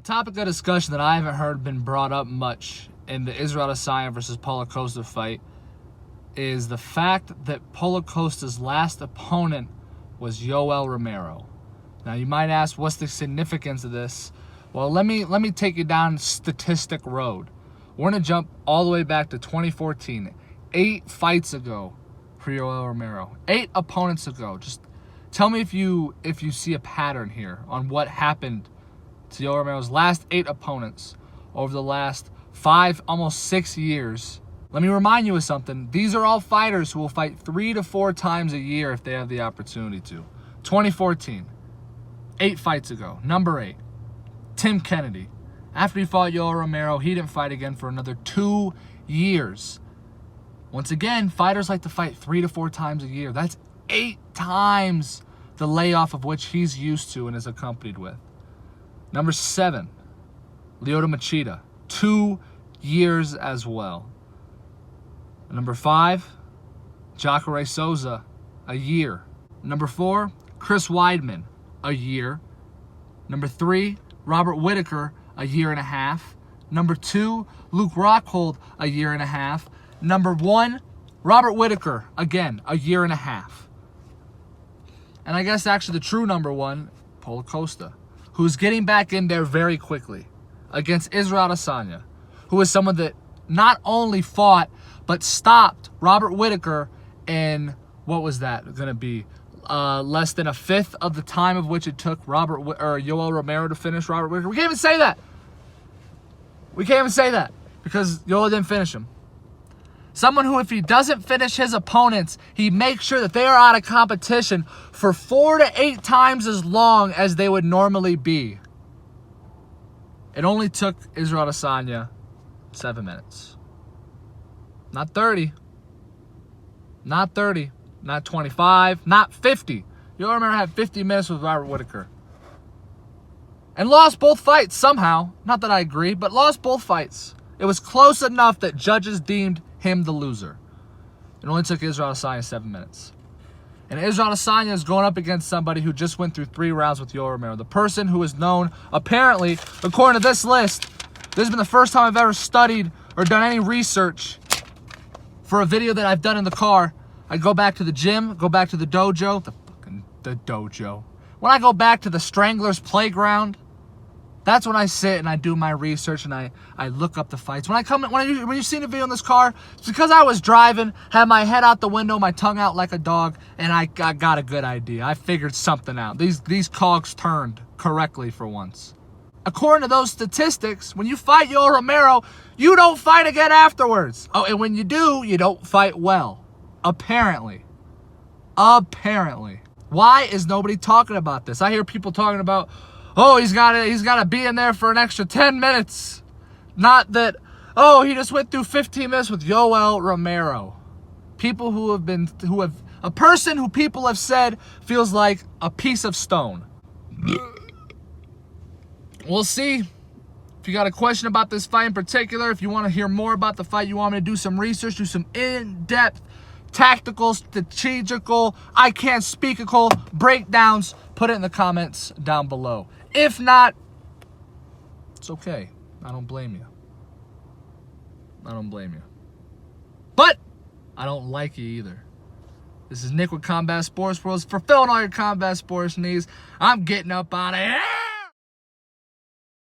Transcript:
topic of discussion that I haven't heard been brought up much in the Isreal Adesanya versus Paulo Costa fight is the fact that Paulo Costa's last opponent was Yoel Romero. Now you might ask, what's the significance of this? Well, let me take you down statistic road. We're gonna jump all the way back to 2014, 8 fights ago for Yoel Romero, 8 opponents ago. Just tell me if you see a pattern here on what happened to Yoel Romero's last 8 opponents over the last 5, almost 6 years. Let me remind you of something. These are all fighters who will fight 3 to 4 times a year if they have the opportunity to. 2014, 8 fights ago. Number 8, Tim Kennedy. After he fought Yoel Romero, he didn't fight again for another 2 years. Once again, fighters like to fight 3 to 4 times a year. That's 8 times the layoff of which he's used to and is accompanied with. Number 7, Lyoto Machida. 2 years as well. Number 5, Jacare Souza. A year. Number 4, Chris Weidman. A year. Number 3, Robert Whittaker. A year and a half. Number 2, Luke Rockhold. A year and a half. Number 1, Robert Whittaker. Again, a year and a half. And I guess actually the true number 1, Paulo Costa, who's getting back in there very quickly against Isreal Adesanya, who is someone that not only fought but stopped Robert Whittaker in, what was that going to be, less than a fifth of the time of which it took Yoel Romero to finish Robert Whittaker. We can't even say that. We can't even say that because Yoel didn't finish him. Someone who, if he doesn't finish his opponents, he makes sure that they are out of competition for 4 to 8 times as long as they would normally be. It only took Isreal Adesanya 7 minutes. Not 30. Not 30. Not 25. Not 50. Yoel Romero had 50 minutes with Robert Whittaker. And lost both fights somehow. Not that I agree, but lost both fights. It was close enough that judges deemed him the loser. It only took Isreal Adesanya 7 minutes. And Isreal Adesanya is going up against somebody who just went through 3 rounds with Yoel Romero. The person who is known, apparently, according to this list, this has been the first time I've ever studied or done any research for a video that I've done in the car. I go back to the gym, go back to the dojo, the dojo. When I go back to the Strangler's playground, that's when I sit and I do my research and I look up the fights. When you've seen a video in this car, it's because I was driving, had my head out the window, my tongue out like a dog, and I got a good idea. I figured something out. These cogs turned correctly for once. According to those statistics, when you fight Yoel Romero, you don't fight again afterwards. Oh, and when you do, you don't fight well. Apparently. Apparently. Why is nobody talking about this? I hear people talking about, oh, he's got to be in there for an extra 10 minutes. Not that, oh, he just went through 15 minutes with Yoel Romero. People a person who people have said feels like a piece of stone. We'll see. If you got a question about this fight in particular, if you want to hear more about the fight, you want me to do some research, do some in-depth tactical, strategical, I can't speak-ical breakdowns, put it in the comments down below. If not, it's okay. I don't blame you. I don't blame you. But I don't like you either. This is Nick with Combat Sports Worlds. Fulfilling all your combat sports needs. I'm getting up out of here.